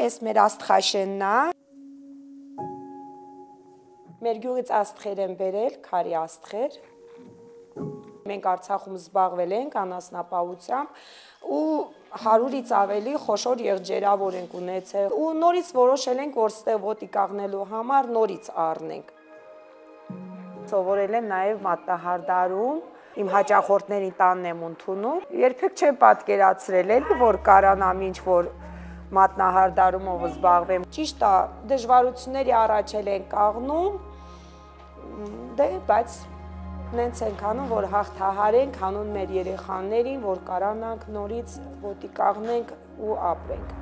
Էս մեր աստղաշենն է։ Մեր գյուղից աստղեր են բերել, քարի աստղեր։ Մենք Արցախում զբաղվել ենք անասնապահությամբ ու 100-ից ավելի խոշոր եղջերավոր ենք ունեցել ու նորից որոշել ենք, որ ստեղ ոտիկ կաղնելու համար նորից առնենք։ Սովորել եմ նաև մատնահարդարում, իմ հաճախորդների տանն եմ ընդունում։ Երբեք չեմ պատկերացրել էլի, որ կարանամ ինչ-որ մատնահարդարումով զբաղվեմ։ Ճիշտ է, դժվարությունների առաջ ենք կաղնում, բայց նենց ենք անում, որ հաղթահարենք հանուն մեր երեխաներին, որ կարանանք նորից ոտի կաղնենք ու ապրենք։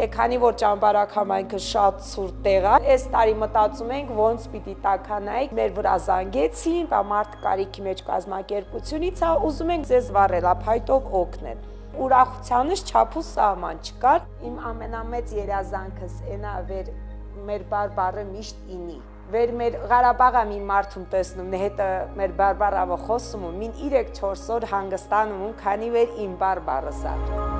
Քանի որ Ճամբարակ համայնքը շատ ցուրտ տեղ է, այս տարի մտածում ենք ոնց պիտի տաքանայինք, մեր վրա զանգեցին, մարդ կարիքի մեջ կազմակերպությունից է, ուզում ենք ձեզ վառելափայտով օգնել։ Ուրախությանս չափ ու սահման չկար, իմ ամենամեծ երազանքս այնա վեր մեր բարբառը միշտ ինի։ Վեր մեր Ղարաբաղը մի մարդում տեսնում, հետը մեր բարբառավը խոսում ու մին 3-4 օր հանգստանում, քանի վեր իմ բարբառս է։